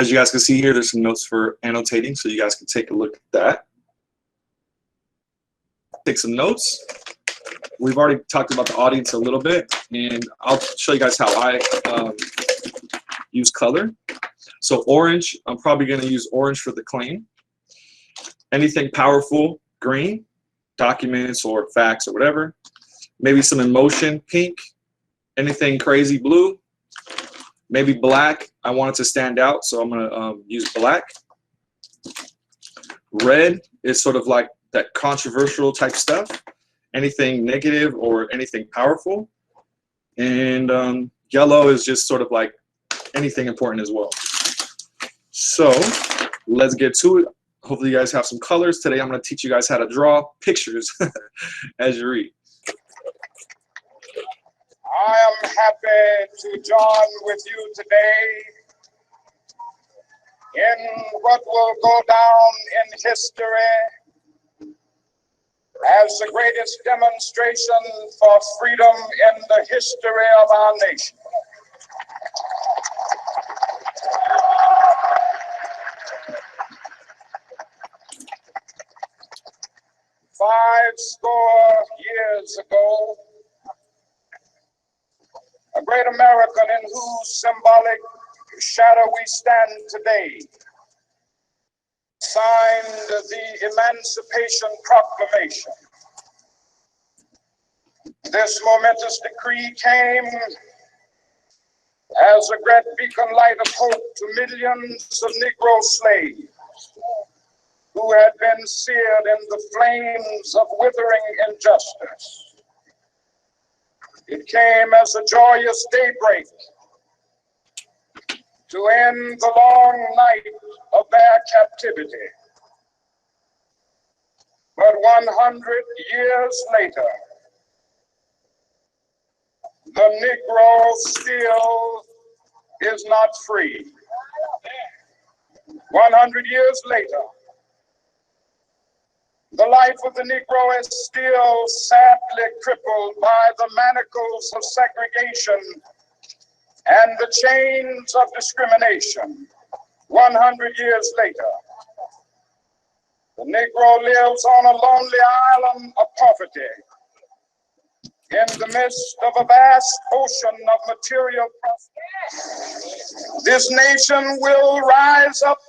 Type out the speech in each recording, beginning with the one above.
As you guys can see here, there's some notes for annotating, so you guys can take a look at that. Take some notes. We've already talked about the audience a little bit, and I'll show you guys how I use color. So orange, I'm probably going to use orange for the claim. Anything powerful, green, documents or facts or whatever. Maybe some emotion, pink. Anything crazy, blue. Maybe black, I want it to stand out, so I'm going to use black. Red is sort of like that controversial type stuff. Anything negative or anything powerful. And yellow is just sort of like anything important as well. So let's get to it. Hopefully you guys have some colors. Today I'm going to teach you guys how to draw pictures as you read. I am happy to join with you today in what will go down in history as the greatest demonstration for freedom in the history of our nation. Fourscore years ago, a great American in whose symbolic shadow we stand today signed the Emancipation Proclamation. This momentous decree came as a great beacon light of hope to millions of Negro slaves who had been seared in the flames of withering injustice. It came as a joyous daybreak to end the long night of their captivity. But 100 years later, the Negro still is not free. 100 years later, the life of the Negro is still sadly crippled by the manacles of segregation and the chains of discrimination. 100 years later, the Negro lives on a lonely island of poverty in the midst of a vast ocean of material prosperity. This nation will rise up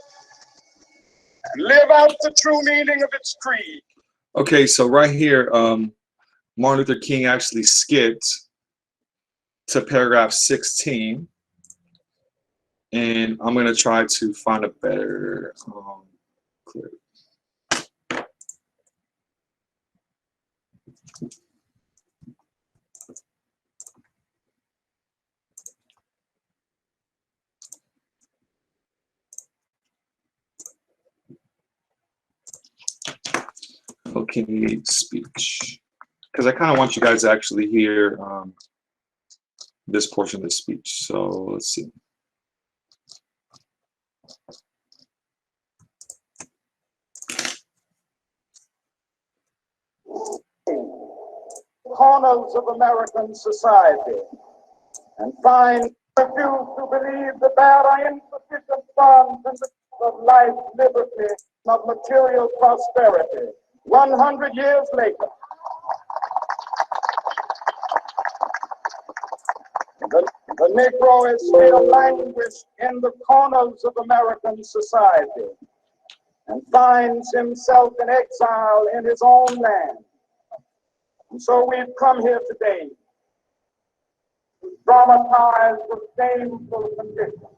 and live out the true meaning of its creed. Okay, so right here, Martin Luther King actually skipped to paragraph 16. And I'm going to try to find a better clip. Okay, speech. Because I kind of want you guys to actually hear this portion of the speech. So let's see. Corners of American society and find refuse to believe that there are insufficient funds in the of life, liberty, of material prosperity. 100 years later, the Negro is still languished in the corners of American society and finds himself in exile in his own land. And so we've come here today to dramatize the shameful condition.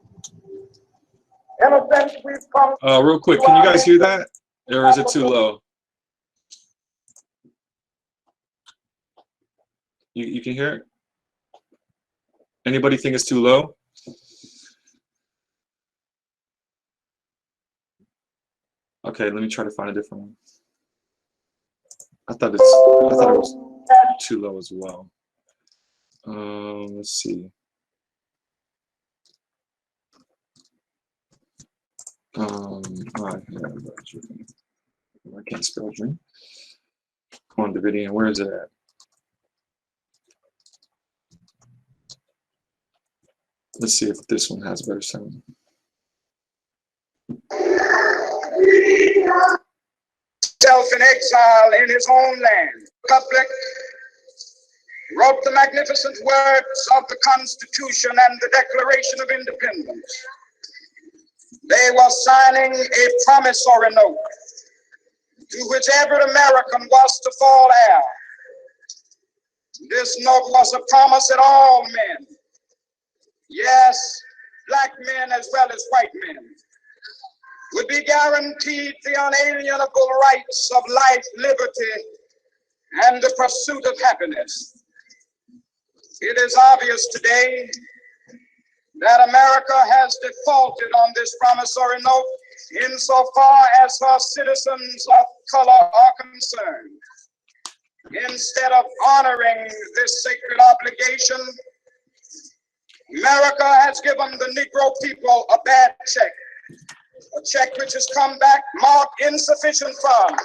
In a sense, we've come. Real quick, can you guys hear that? Or is it too low? You can hear it? Anybody think it's too low? Okay, let me try to find a different one. I thought it was too low as well. Let's see. I can't spell dream. Come on, Davidian, where is it at? Let's see if this one has better sound. Self in exile in his own land. Public wrote the magnificent words of the Constitution and the Declaration of Independence. They were signing a promissory note to which every American was to fall heir. This note was a promise that all men, yes, black men as well as white men, would be guaranteed the unalienable rights of life, liberty, and the pursuit of happiness. It is obvious today that America has defaulted on this promissory note insofar as her citizens of color are concerned. Instead of honoring this sacred obligation, America has given the Negro people a bad check, a check which has come back marked insufficient funds.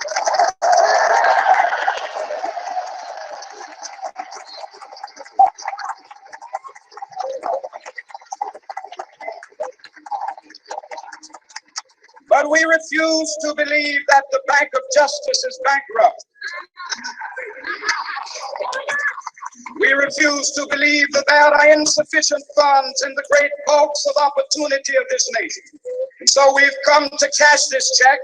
But we refuse to believe that the Bank of Justice is bankrupt. We refuse to believe that there are insufficient funds in the great bulks of opportunity of this nation. And so we've come to cash this check,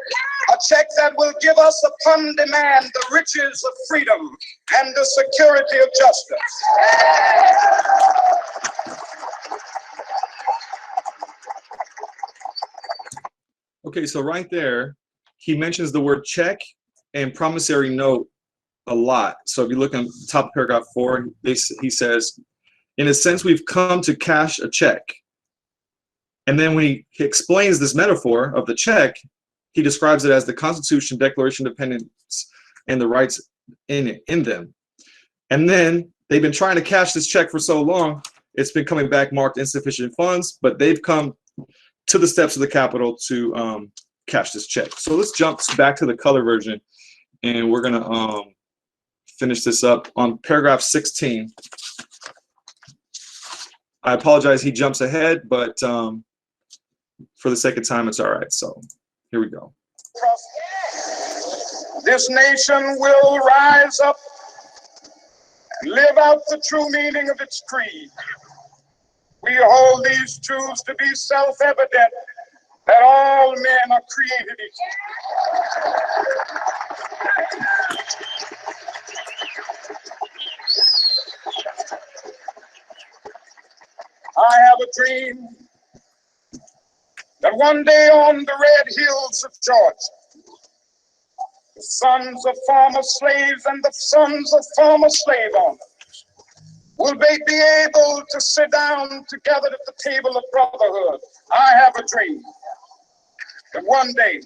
a check that will give us upon demand the riches of freedom and the security of justice. Okay, so right there, he mentions the word check and promissory note a lot. So if you look on the top of paragraph 4, he says, in a sense, we've come to cash a check. And then when he explains this metaphor of the check, he describes it as the Constitution, Declaration of Independence, and the rights in them. And then they've been trying to cash this check for so long, it's been coming back marked insufficient funds, but they've come to the steps of the Capitol to cash this check. So let's jump back to the color version, and we're gonna finish this up on paragraph 16. I apologize, he jumps ahead, but for the sake of time, it's all right. So here we go. This nation will rise up and live out the true meaning of its creed. We hold these truths to be self-evident, that all men are created equal. I have a dream that one day on the red hills of Georgia, the sons of former slaves and the sons of former slave owners will they be able to sit down together at the table of brotherhood. I have a dream that one day,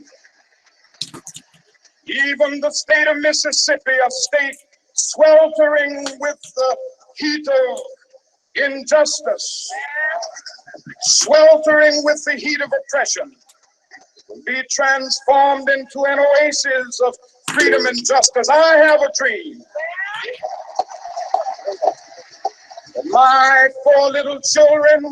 even the state of Mississippi, a state sweltering with the heat of injustice, sweltering with the heat of oppression, will be transformed into an oasis of freedom and justice. I have a dream that my 4 little children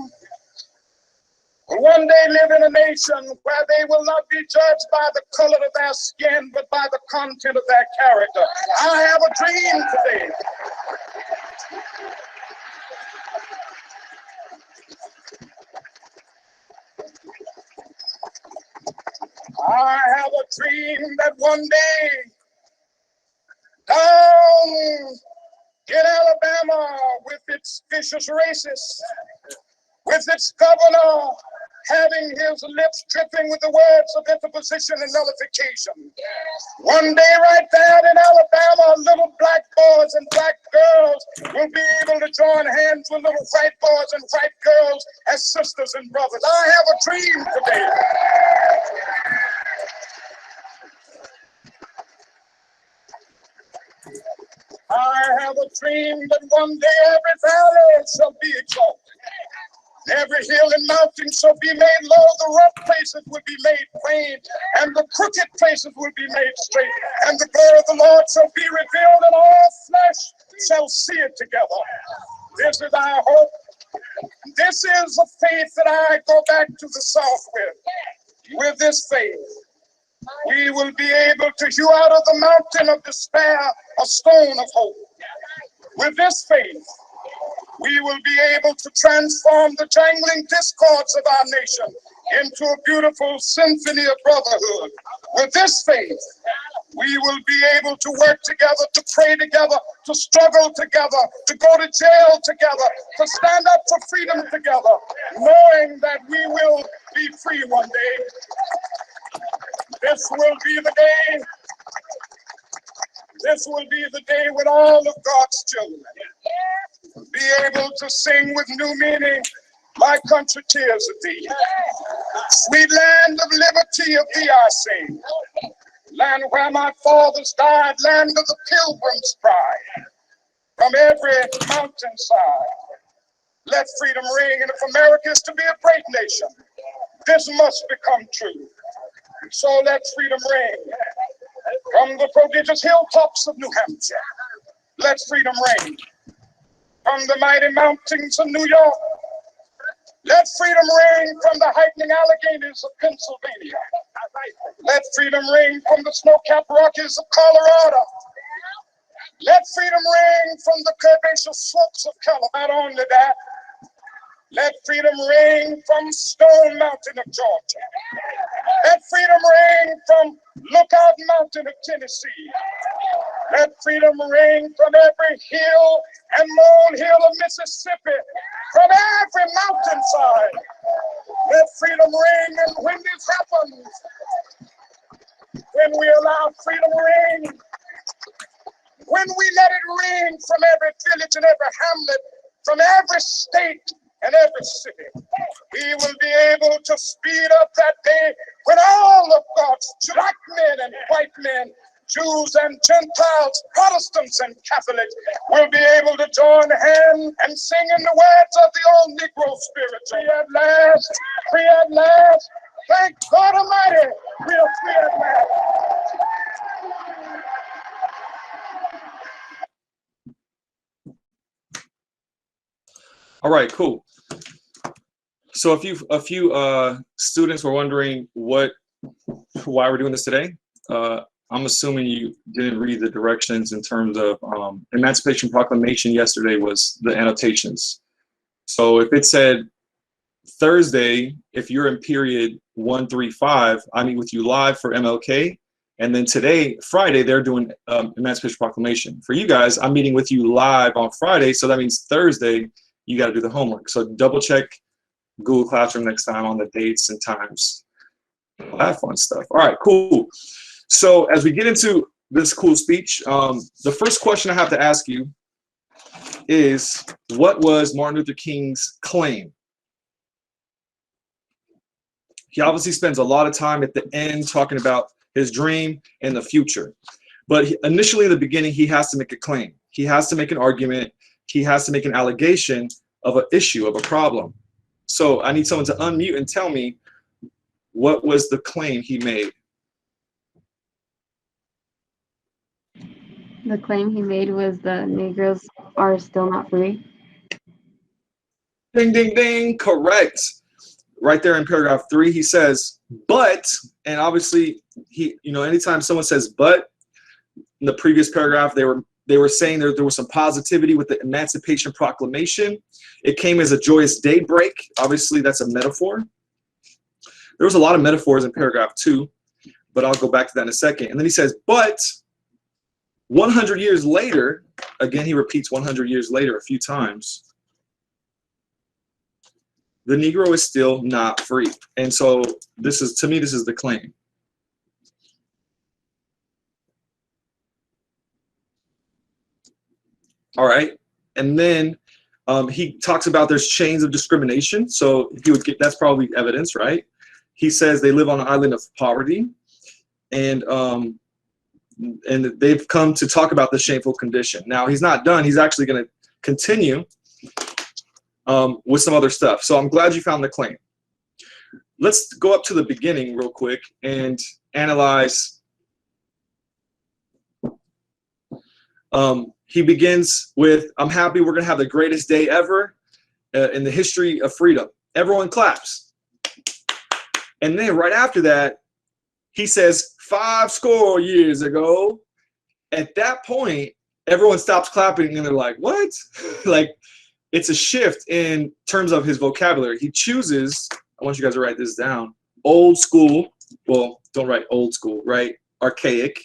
will one day live in a nation where they will not be judged by the color of their skin, but by the content of their character. I have a dream today. I have a dream that one day down in Alabama, with its vicious racists, with its governor having his lips dripping with the words of interposition and nullification. One day right there in Alabama, little black boys and black girls will be able to join hands with little white boys and white girls as sisters and brothers. I have a dream today. I have a dream that one day every valley shall be exalted. Every hill and mountain shall be made low, the rough places will be made plain, and the crooked places will be made straight. And the glory of the Lord shall be revealed, and all flesh shall see it together. This is our hope. This is a faith that I go back to the South with. With this faith, We will be able to hew out of the mountain of despair a stone of hope. With this faith, we will be able to transform the jangling discords of our nation into a beautiful symphony of brotherhood. With this faith, we will be able to work together, to pray together, to struggle together, to go to jail together, to stand up for freedom together, knowing that we will be free one day. This will be the day. This will be the day when all of God's children be able to sing with new meaning, "My country tears of thee." Sweet land of liberty, of thee I sing. Land where my fathers died, land of the pilgrim's pride. From every mountainside, let freedom ring. And if America is to be a great nation, this must become true. So let freedom ring. From the prodigious hilltops of New Hampshire, let freedom ring. From the mighty mountains of New York, let freedom ring. From the heightening Alleghenies of Pennsylvania, let freedom ring. From the snow-capped Rockies of Colorado, let freedom ring. From the curvaceous slopes of California. Not only that, let freedom ring from Stone Mountain of Georgia. Let freedom ring from Lookout Mountain of Tennessee. Let freedom ring from every hill and molehill of Mississippi, from every mountainside. Let freedom ring. And when this happens, when we allow freedom ring, when we let it ring from every village and every hamlet, from every state and every city, we will be able to speed up that day when all of God's black men and white men, Jews and Gentiles, Protestants and Catholics, will be able to join hands and sing in the words of the old Negro spirit. Free at last, free at last. Thank God Almighty, we are free at last. All right, cool. So a few students were wondering why we're doing this today. I'm assuming you didn't read the directions in terms of Emancipation Proclamation yesterday was the annotations. So if it said Thursday, if you're in period 135, I meet with you live for MLK. And then today, Friday, they're doing Emancipation Proclamation. For you guys, I'm meeting with you live on Friday. So that means Thursday, you got to do the homework. So double check Google Classroom next time on the dates and times. All that fun stuff. All right, cool. So as we get into this cool speech, the first question I have to ask you is, what was Martin Luther King's claim? He obviously spends a lot of time at the end talking about his dream and the future. But initially in the beginning, he has to make a claim. He has to make an argument. He has to make an allegation of an issue, of a problem. So I need someone to unmute and tell me what was the claim he made. The claim he made was the Negroes are still not free. Ding, ding, ding, correct. Right there in paragraph 3, he says, but, and obviously, anytime someone says but, in the previous paragraph, they were saying there was some positivity with the Emancipation Proclamation. It came as a joyous daybreak. Obviously, that's a metaphor. There was a lot of metaphors in paragraph 2, but I'll go back to that in a second. And then he says, but 100 years later, again, he repeats 100 years later a few times, the Negro is still not free. And so to me, this is the claim. All right. And then he talks about there's chains of discrimination. So that's probably evidence, right? He says they live on an island of poverty, and they've come to talk about the shameful condition. Now, he's not done. He's actually going to continue with some other stuff. So I'm glad you found the claim. Let's go up to the beginning real quick and analyze. He begins with, I'm happy we're going to have the greatest day ever in the history of freedom. Everyone claps. And then right after that, he says 50 years ago. At that point, everyone stops clapping and they're like, what? Like, it's a shift in terms of his vocabulary. He chooses, I want you guys to write this down, old school. Well, don't write old school, right? Archaic.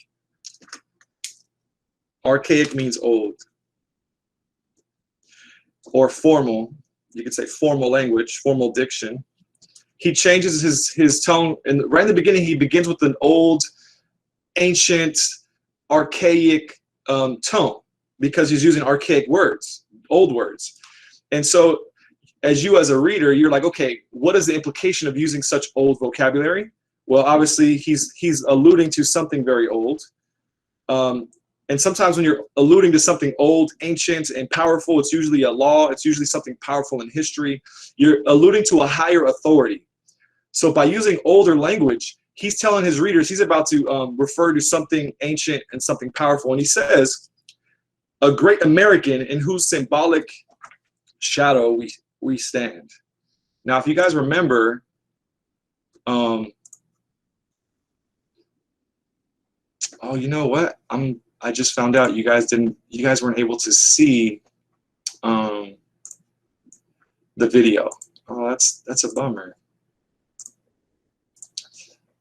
Archaic means old. Or formal. You could say formal language, formal diction. He changes his tone, and right in the beginning, he begins with an old, ancient, archaic tone, because he's using archaic words, old words. And so as a reader, you're like, okay, what is the implication of using such old vocabulary? Well, obviously, he's alluding to something very old. And sometimes when you're alluding to something old, ancient, and powerful, it's usually a law. It's usually something powerful in history. You're alluding to a higher authority. So by using older language, he's telling his readers he's about to refer to something ancient and something powerful. And he says, a great American in whose symbolic shadow we stand. Now, if you guys remember, oh, you know what? I just found out you guys weren't able to see the video. Oh, that's a bummer.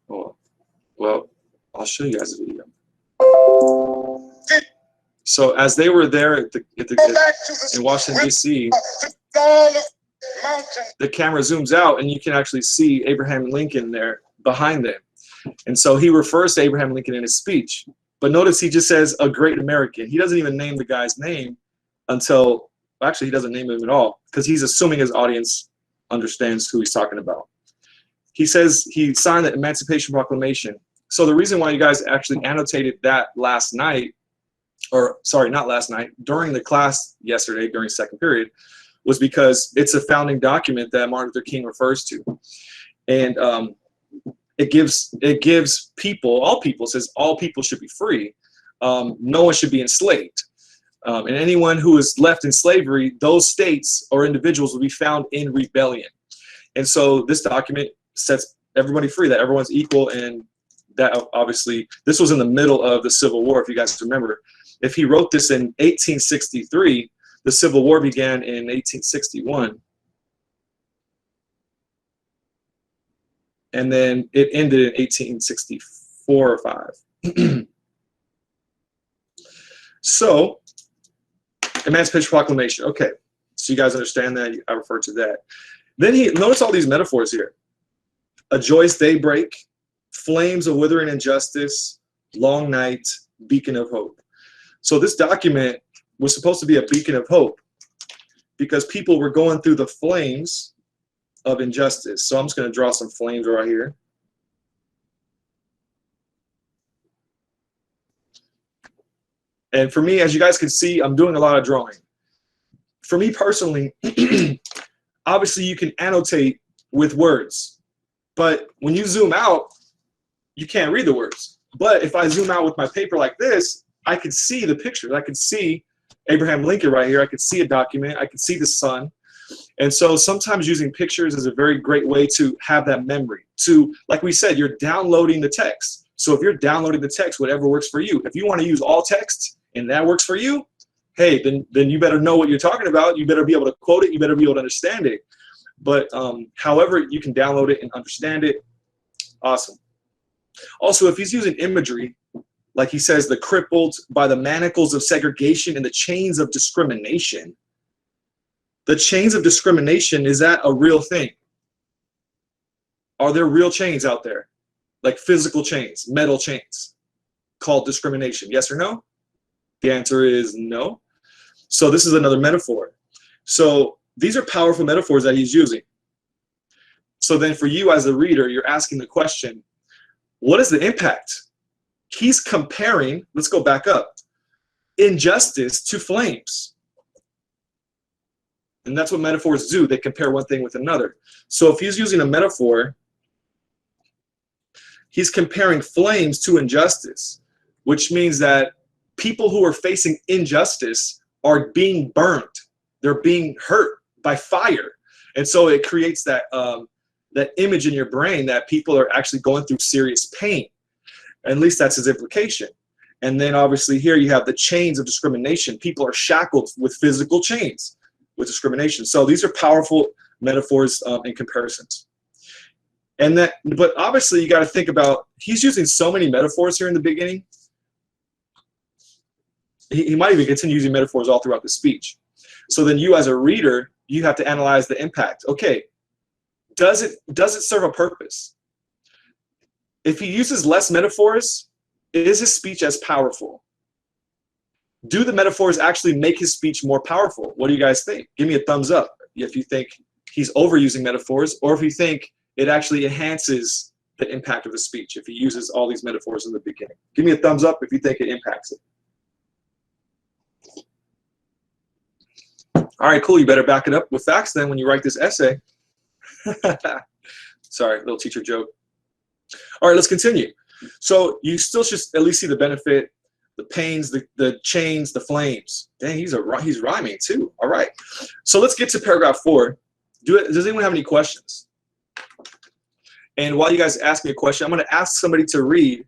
Oh, well, I'll show you guys the video. So as they were there in Washington, D.C., the camera zooms out and you can actually see Abraham Lincoln there behind them. And so he refers to Abraham Lincoln in his speech. But notice he just says a great American. He doesn't even name the guy's name until, actually he doesn't name him at all, because he's assuming his audience understands who he's talking about. He says he signed the Emancipation Proclamation. So the reason why you guys actually annotated that last night, or sorry, not last night, during the class yesterday, during second period, was because it's a founding document that Martin Luther King refers to. And it gives people, all people, says all people should be free. No one should be enslaved. And anyone who is left in slavery, those states or individuals will be found in rebellion. And so this document sets everybody free, that everyone's equal. And that obviously, this was in the middle of the Civil War, if you guys remember. If he wrote this in 1863, the Civil War began in 1861. And then it ended in 1864 or 5. So, Emancipation Proclamation. Okay, so you guys understand that? I referred to that. Then notice all these metaphors here. A joyous daybreak, flames of withering injustice, long night, beacon of hope. So this document was supposed to be a beacon of hope because people were going through the flames of injustice. So I'm just going to draw some flames right here. And for me, as you guys can see, I'm doing a lot of drawing. For me personally, obviously you can annotate with words, but when you zoom out, you can't read the words. But if I zoom out with my paper like this, I could see the pictures. I could see Abraham Lincoln right here. I could see a document. I could see the sun. And so sometimes using pictures is a very great way to have that memory. To, like we said, you're downloading the text. So if you're downloading the text, whatever works for you. If you want to use all text and that works for you, hey, then you better know what you're talking about. You better be able to quote it. You better be able to understand it. But however you can download it and understand it, awesome. Also, if he's using imagery, like he says, the crippled by the manacles of segregation and the chains of discrimination. The chains of discrimination, is that a real thing? Are there real chains out there? Like physical chains, metal chains, called discrimination? Yes or no? The answer is no. So this is another metaphor. So these are powerful metaphors that he's using. So then for you as a reader, you're asking the question, what is the impact? He's comparing, let's go back up, injustice to flames. And that's what metaphors do. They compare one thing with another. So if he's using a metaphor, he's comparing flames to injustice, which means that people who are facing injustice are being burned. They're being hurt by fire. And so it creates that, that image in your brain that people are actually going through serious pain. At least that's his implication. And then obviously here you have the chains of discrimination. People are shackled with physical chains with discrimination. So these are powerful metaphors and comparisons. And that, but obviously you got to think about, he's using so many metaphors here in the beginning. He might even continue using metaphors all throughout the speech. So then you as a reader, you have to analyze the impact. Okay, does it serve a purpose? If he uses less metaphors, is his speech as powerful? Do the metaphors actually make his speech more powerful? What do you guys think? Give me a thumbs up if you think he's overusing metaphors, or if you think it actually enhances the impact of the speech if he uses all these metaphors in the beginning. Give me a thumbs up if you think it impacts it. All right, cool. You better back it up with facts then when you write this essay. Sorry, little teacher joke. All right, let's continue. So you still should at least see the benefit, the pains, the chains, the flames. Dang, he's rhyming too. All right. So let's get to paragraph 4. Does anyone have any questions? And while you guys ask me a question, I'm going to ask somebody to read,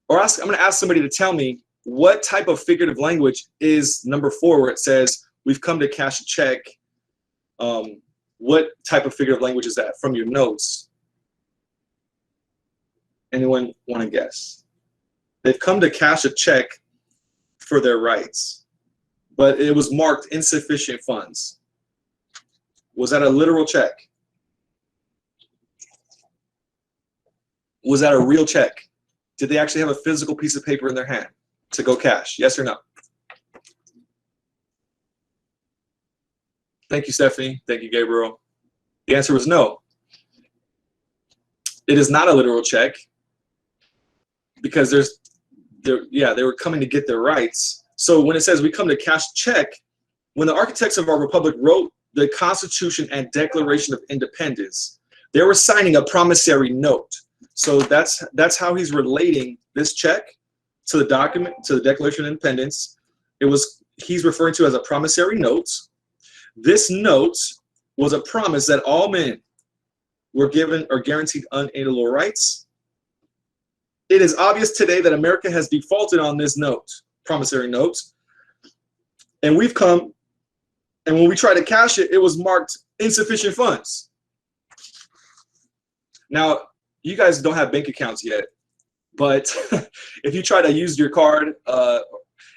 or I'm going to ask somebody to tell me what type of figurative language is number 4, where it says, we've come to cash a check. What type of figurative language is that from your notes? Anyone want to guess? They've come to cash a check for their rights, but it was marked insufficient funds. Was that a literal check? Was that a real check? Did they actually have a physical piece of paper in their hand to go cash? Yes or no? Thank you, Stephanie. Thank you, Gabriel. The answer was no. It is not a literal check because they were coming to get their rights. So when it says we come to cash a check, when the architects of our republic wrote the Constitution and Declaration of Independence, they were signing a promissory note. So that's how he's relating this check to the document, to the Declaration of Independence. He's referring to as a promissory note. This note was a promise that all men were given or guaranteed unalienable rights. It is obvious today that America has defaulted on this note, promissory note, and we've come, and when we tried to cash it, it was marked insufficient funds. Now, you guys don't have bank accounts yet, but if you try to use your card,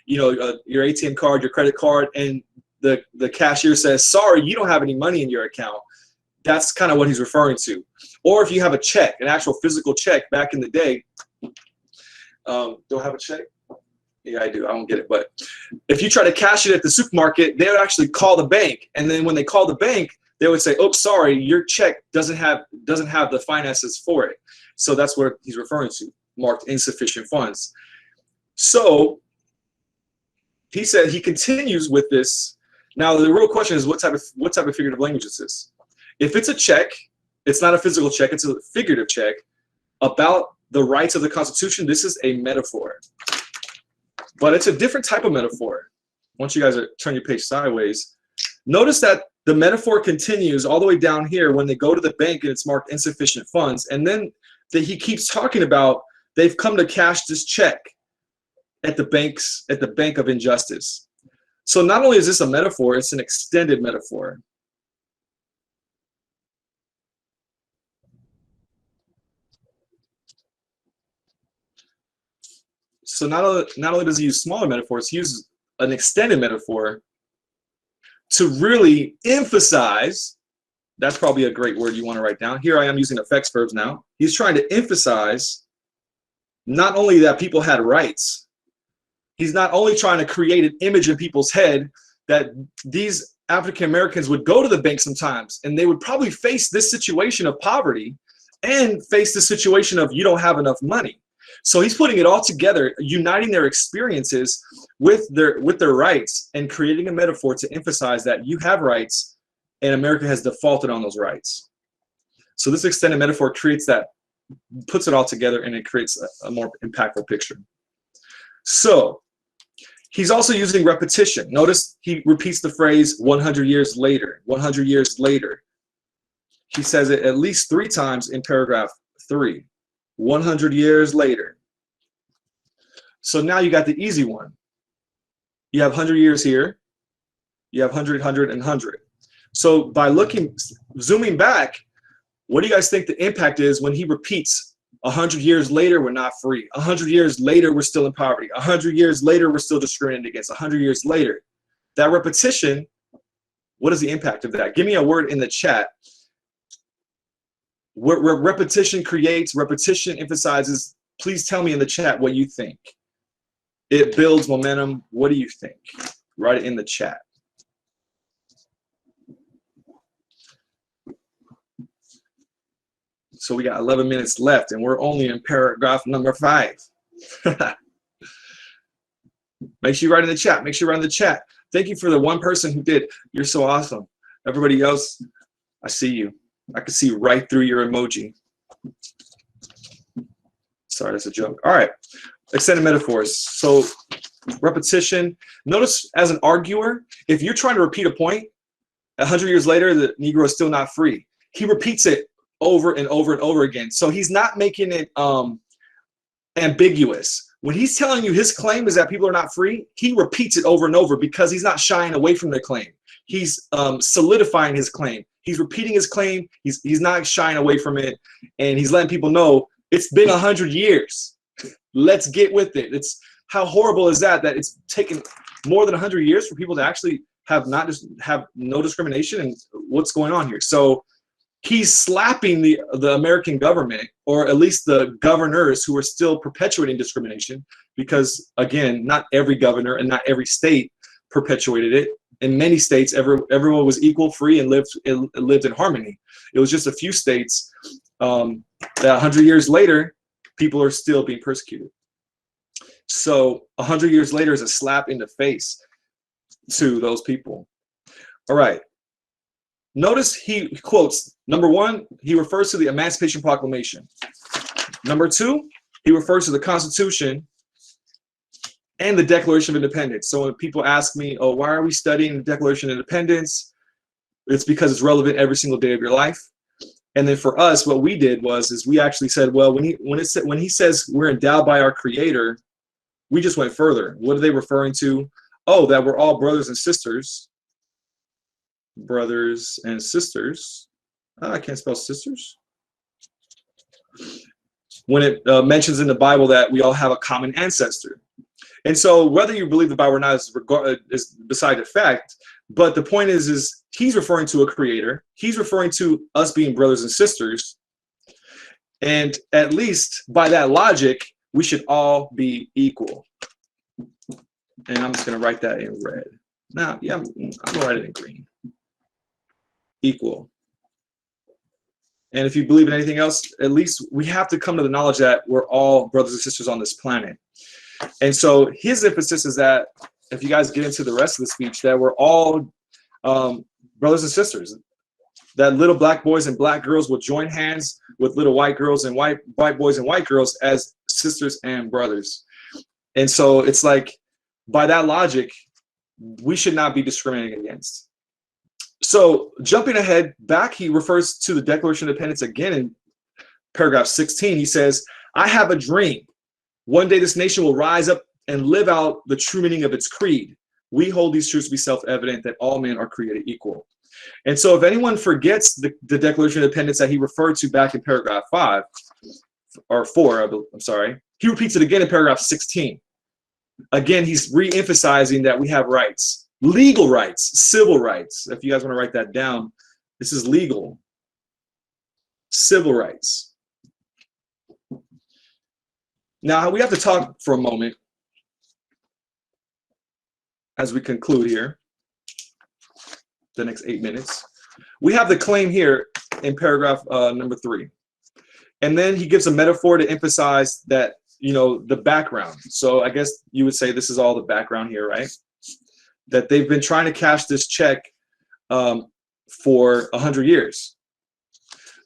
your ATM card, your credit card, and the cashier says, sorry, you don't have any money in your account, that's kind of what he's referring to. Or if you have a check, an actual physical check back in the day, do I have a check? Yeah, I do. I don't get it. But if you try to cash it at the supermarket, they would actually call the bank. And then when they call the bank, they would say, oh, sorry, your check doesn't have the finances for it. So that's what he's referring to, marked insufficient funds. So he said he continues with this. Now the real question is what type of figurative language is this? If it's a check, it's not a physical check, it's a figurative check about the rights of the Constitution. This is a metaphor, but it's a different type of metaphor. Once you guys turn your page sideways, notice that the metaphor continues all the way down here when they go to the bank and it's marked insufficient funds, and then he keeps talking about they've come to cash this check at the bank of injustice. So not only is this a metaphor, it's an extended metaphor. So not only does he use smaller metaphors, he uses an extended metaphor to really emphasize. That's probably a great word you want to write down. Here I am using effects verbs now. He's trying to emphasize not only that people had rights, he's not only trying to create an image in people's head that these African Americans would go to the bank sometimes and they would probably face this situation of poverty and face the situation of you don't have enough money. So he's putting it all together, uniting their experiences with their rights and creating a metaphor to emphasize that you have rights and America has defaulted on those rights. So this extended metaphor creates that, puts it all together, and it creates a more impactful picture. So he's also using repetition. Notice he repeats the phrase 100 years later, 100 years later. He says it at least 3 times in paragraph 3. 100 years later. So now you got the easy one. You have 100 years here. You have 100, 100, and 100. So by zooming back, what do you guys think the impact is when he repeats 100 years later, we're not free. 100 years later, we're still in poverty. 100 years later, we're still discriminated against. 100 years later. That repetition, what is the impact of that? Give me a word in the chat. Where repetition creates, repetition emphasizes. Please tell me in the chat what you think. It builds momentum. What do you think? Write it in the chat. So we got 11 minutes left, and we're only in paragraph number 5. Make sure you write in the chat. Make sure you write in the chat. Thank you for the one person who did. You're so awesome. Everybody else, I see you. I can see right through your emoji. Sorry, that's a joke. All right. Extended metaphors. So repetition. Notice as an arguer, if you're trying to repeat a point, 100 years later, the Negro is still not free. He repeats it over and over and over again. So he's not making it ambiguous. When he's telling you his claim is that people are not free, he repeats it over and over because he's not shying away from the claim. He's solidifying his claim. He's repeating his claim. He's not shying away from it, and he's letting people know it's been 100 years. Let's get with it. It's how horrible is that it's taken more than 100 years for people to actually have no discrimination, and what's going on here? So he's slapping the American government, or at least the governors who are still perpetuating discrimination, because again, not every governor and not every state perpetuated it. In many states, everyone was equal, free, and lived in harmony. It was just a few states that 100 years later, people are still being persecuted. So 100 years later is a slap in the face to those people. All right. Notice he quotes, number 1, he refers to the Emancipation Proclamation. Number 2, he refers to the Constitution and the Declaration of Independence. So when people ask me, oh, why are we studying the Declaration of Independence? It's because it's relevant every single day of your life. And then for us, what we did is we actually said, well, when he says we're endowed by our Creator, we just went further. What are they referring to? Oh, that we're all brothers and sisters. Brothers and sisters. I can't spell sisters. When it mentions in the Bible that we all have a common ancestor. And so whether you believe the Bible or not is beside the fact, but the point is he's referring to a Creator. He's referring to us being brothers and sisters. And at least by that logic, we should all be equal. And I'm just going to write that in red. Now, yeah, I'm going to write it in green. Equal. And if you believe in anything else, at least we have to come to the knowledge that we're all brothers and sisters on this planet. And so his emphasis is that if you guys get into the rest of the speech, that we're all brothers and sisters, that little black boys and black girls will join hands with little white girls and white boys and white girls as sisters and brothers. And so it's like, by that logic, we should not be discriminated against. So jumping ahead back, he refers to the Declaration of Independence again in paragraph 16. He says, I have a dream. One day this nation will rise up and live out the true meaning of its creed. We hold these truths to be self-evident, that all men are created equal. And so if anyone forgets the Declaration of Independence that he referred to back in paragraph 5, or 4, I'm sorry, he repeats it again in paragraph 16. Again, he's re-emphasizing that we have rights. Legal rights, civil rights. If you guys want to write that down, this is legal. Civil rights. Now, we have to talk for a moment as we conclude here, the next 8 minutes. We have the claim here in paragraph number 3. And then he gives a metaphor to emphasize that, you know, the background. So I guess you would say this is all the background here, right? That they've been trying to cash this check for 100 years.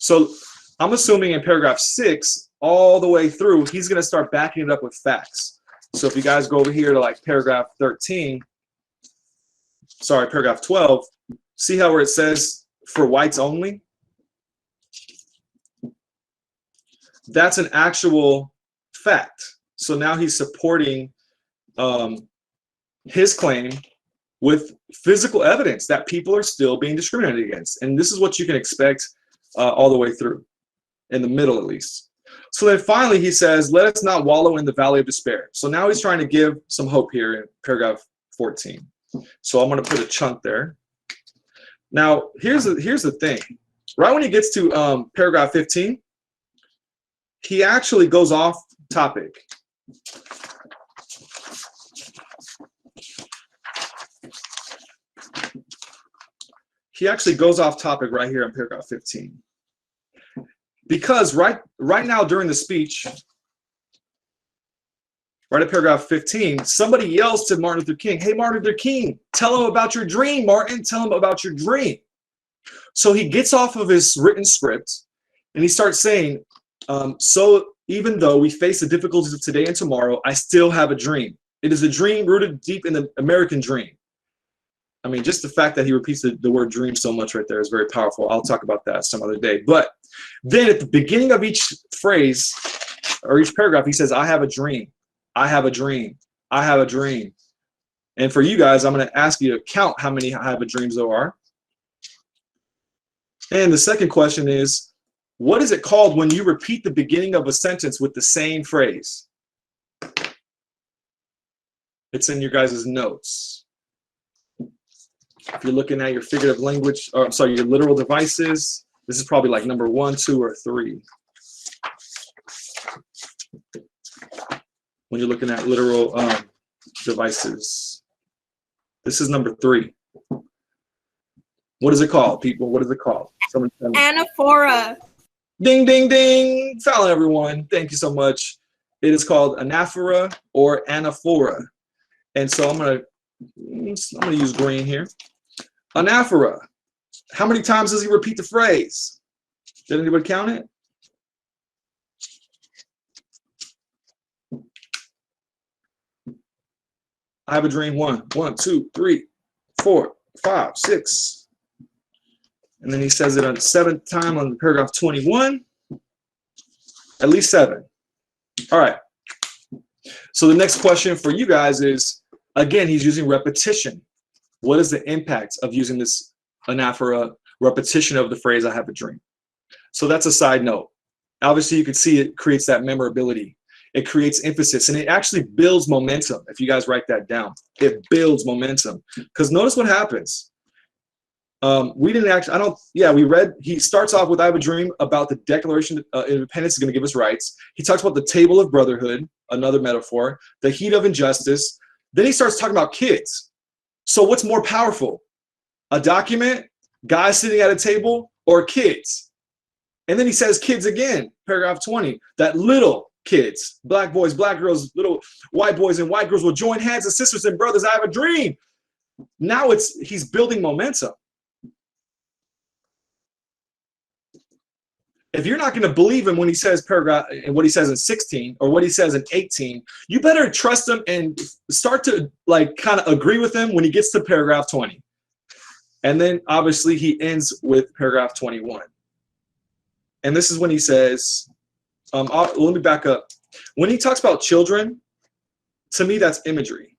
So I'm assuming in paragraph 6, all the way through, he's going to start backing it up with facts. So if you guys go over here to like paragraph 12, see how where it says for whites only? That's an actual fact. So now he's supporting his claim with physical evidence that people are still being discriminated against. And this is what you can expect all the way through, in the middle at least. So then finally he says, let us not wallow in the valley of despair. So now he's trying to give some hope here in paragraph 14. So I'm going to put a chunk there. Now, here's the thing. Right when he gets to paragraph 15, he actually goes off topic. He actually goes off topic right here in paragraph 15. Because right now during the speech, right at paragraph 15, somebody yells to Martin Luther King, hey, Martin Luther King, tell him about your dream, Martin, tell him about your dream. So he gets off of his written script and he starts saying, so even though we face the difficulties of today and tomorrow, I still have a dream. It is a dream rooted deep in the American dream. I mean, just the fact that he repeats the word dream so much right there is very powerful. I'll talk about that some other day. But then at the beginning of each phrase or each paragraph, he says, I have a dream. I have a dream. I have a dream. And for you guys, I'm going to ask you to count how many I have a dreams there are. And the second question is, what is it called when you repeat the beginning of a sentence with the same phrase? It's in your guys' notes. If you're looking at your figurative language, or I'm sorry, your literal devices, this is probably like number 1, 2, or 3. When you're looking at literal devices, this is number 3. What is it called, people? What is it called? Someone tell me. Anaphora. Ding, ding, ding. Found everyone. Thank you so much. It is called anaphora or anaphora. And so I'm gonna use green here. Anaphora. How many times does he repeat the phrase? Did anybody count it? I have a dream. 1, 2, 3, 4, 5, 6. And then he says it on the 7th time on paragraph 21. At least 7. All right. So the next question for you guys is, again, he's using repetition. What is the impact of using this anaphora, repetition of the phrase, I have a dream? So that's a side note. Obviously, you can see it creates that memorability. It creates emphasis, and it actually builds momentum. If you guys write that down, it builds momentum. Because notice what happens. We didn't actually, we read, he starts off with I have a dream about the Declaration of Independence is going to give us rights. He talks about the table of brotherhood, another metaphor, the heat of injustice. Then he starts talking about kids. So what's more powerful? A document, guys sitting at a table, or kids? And then he says kids again, paragraph 20, that little kids, black boys, black girls, little white boys and white girls will join hands as sisters and brothers. I have a dream. Now he's building momentum. If you're not going to believe him when he says paragraph and what he says in 16 or what he says in 18, you better trust him and start to like kind of agree with him when he gets to paragraph 20. And then obviously he ends with paragraph 21. And this is when he says, let me back up. When he talks about children, to me, that's imagery.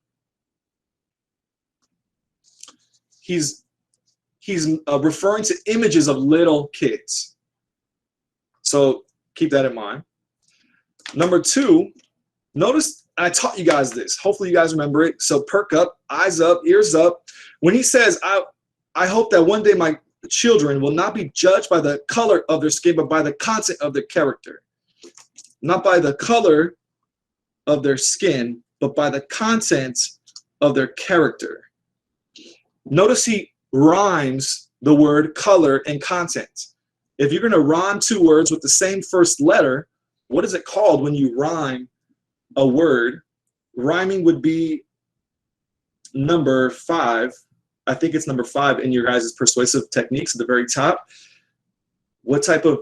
He's referring to images of little kids. So keep that in mind. Number 2, notice I taught you guys this. Hopefully you guys remember it. So perk up, eyes up, ears up. When he says, I hope that one day my children will not be judged by the color of their skin, but by the content of their character. Not by the color of their skin, but by the content of their character. Notice he rhymes the word color and content. If you're going to rhyme 2 words with the same first letter, what is it called when you rhyme a word? Rhyming would be number 5. I think it's number 5 in your guys' persuasive techniques at the very top. What type of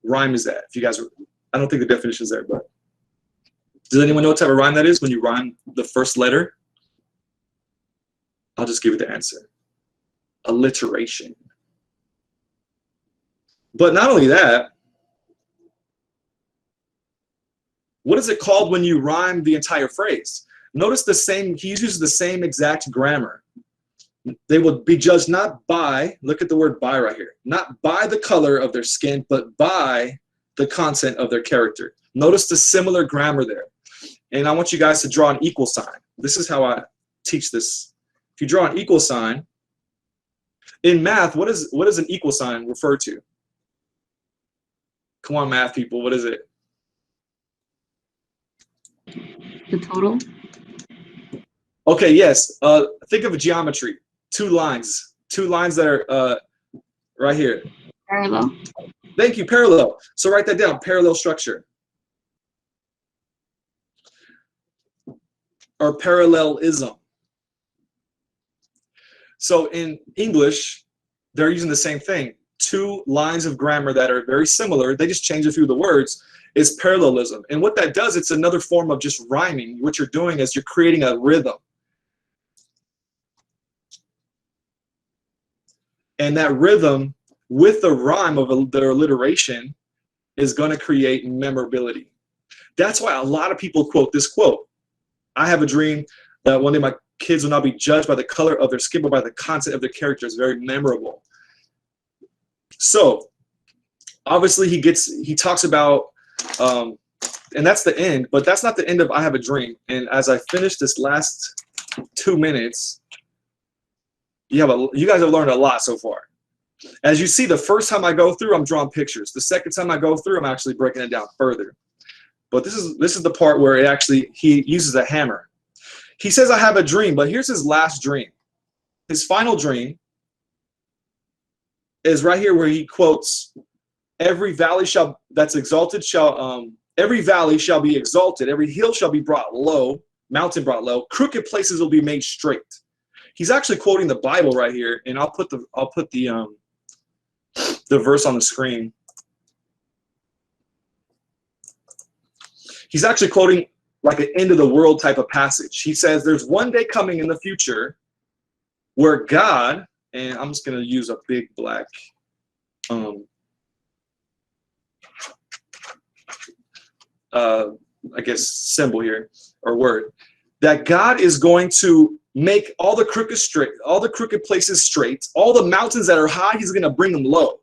rhyme is that? If you guys, I don't think the definition is there, but does anyone know what type of rhyme that is when you rhyme the first letter? I'll just give you the answer. Alliteration. But not only that, What is it called when you rhyme the entire phrase? Notice the same, he uses the same exact grammar. They will be judged not by, look at the word by right here, not by the color of their skin, but by the content of their character. Notice the similar grammar there. And I want you guys to draw an equal sign. This is how I teach this. If you draw an equal sign, in math, what does an equal sign refer to? Come on, math people, what is it? The total? Okay, yes. Think of a geometry. Two lines that are right here. Parallel. Thank you, parallel. So write that down, parallel structure. Or parallelism. So in English, they're using the same thing. Two lines of grammar that are very similar, they just change a few of the words, is parallelism. And what that does, it's another form of just rhyming. What you're doing is you're creating a rhythm. And that rhythm with the rhyme of their alliteration is going to create memorability. That's why a lot of people quote this quote. I have a dream that one day my kids will not be judged by the color of their skin, but by the content of their character. It's very memorable. So obviously he talks about, and that's the end, but that's not the end of I Have a Dream. And as I finish this last 2 minutes, you guys have learned a lot so far. As you see, the first time I go through, I'm drawing pictures. The second time I go through, I'm actually breaking it down further. But this is the part where he uses a hammer. He says, I have a dream, but here's his last dream. His final dream is right here where he quotes, every valley that's exalted every valley shall be exalted, every hill shall be brought low, mountain brought low, crooked places will be made straight. He's actually quoting the Bible right here, and I'll put the verse on the screen. He's actually quoting like an end of the world type of passage. He says there's one day coming in the future where God, and I'm just going to use a big black I guess symbol here or word, that God is going to make all the crooked places straight, all the mountains that are high, he's going to bring them low.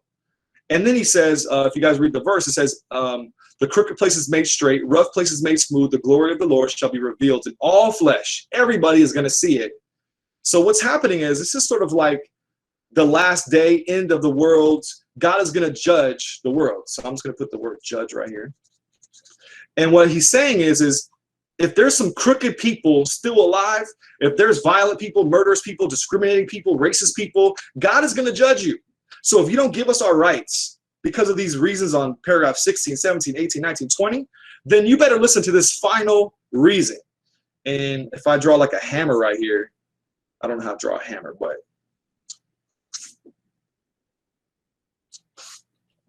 And then he says, if you guys read the verse, it says, the crooked places made straight, rough places made smooth, the glory of the Lord shall be revealed to all flesh. Everybody is going to see it. So what's happening is this is sort of like the last day, end of the world. God is going to judge the world. So I'm just going to put the word judge right here. And what he's saying is if there's some crooked people still alive, if there's violent people, murderous people, discriminating people, racist people, God is going to judge you. So if you don't give us our rights because of these reasons on paragraph 16, 17, 18, 19, 20, then you better listen to this final reason. And if I draw like a hammer right here, I don't know how to draw a hammer, but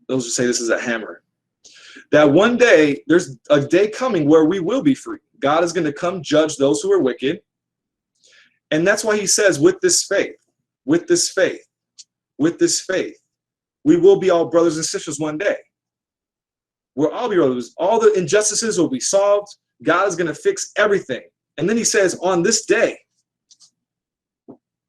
those who say this is a hammer. That one day, there's a day coming where we will be free. God is going to come judge those who are wicked. And that's why he says, with this faith, with this faith, with this faith, we will be all brothers and sisters one day. We'll all be brothers. All the injustices will be solved. God is going to fix everything. And then he says, on this day,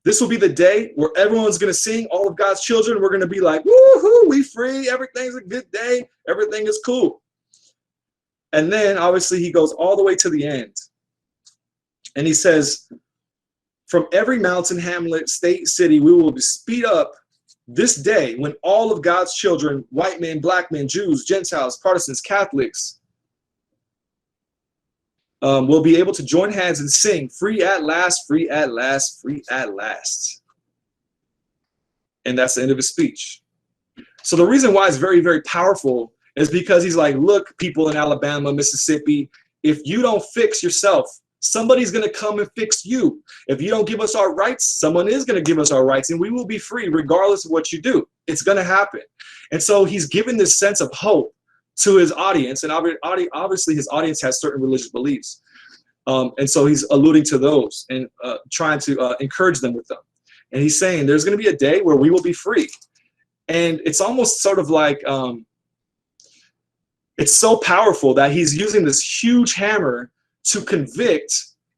this will be the day where everyone's going to sing, all of God's children. We're going to be like, woohoo, we free. Everything's a good day. Everything is cool. And then obviously he goes all the way to the end. And he says, from every mountain, hamlet, state, city, we will speed up this day when all of God's children, white men, black men, Jews, Gentiles, Protestants, Catholics, will be able to join hands and sing, free at last, free at last, free at last. And that's the end of his speech. So the reason why it's very, very powerful is because he's like, look, people in Alabama, Mississippi, if you don't fix yourself, somebody's going to come and fix you. If you don't give us our rights, someone is going to give us our rights, and we will be free regardless of what you do. It's going to happen. And so he's given this sense of hope to his audience, and obviously his audience has certain religious beliefs. And so he's alluding to those and trying to encourage them with them. And he's saying there's going to be a day where we will be free. And it's almost sort of like It's so powerful that he's using this huge hammer to convict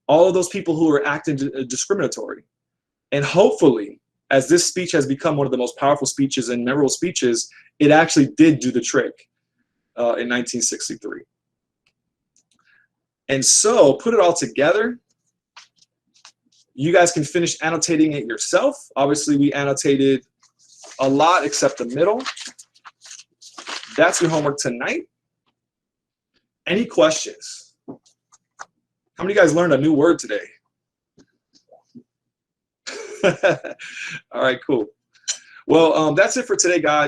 all of those people who are acting discriminatory. And hopefully, as this speech has become one of the most powerful speeches and memorable speeches, it actually did do the trick in 1963. And so, put it all together. You guys can finish annotating it yourself. Obviously, we annotated a lot except the middle. That's your homework tonight. Any questions? How many of you guys learned a new word today? All right, cool. Well, that's it for today, guys.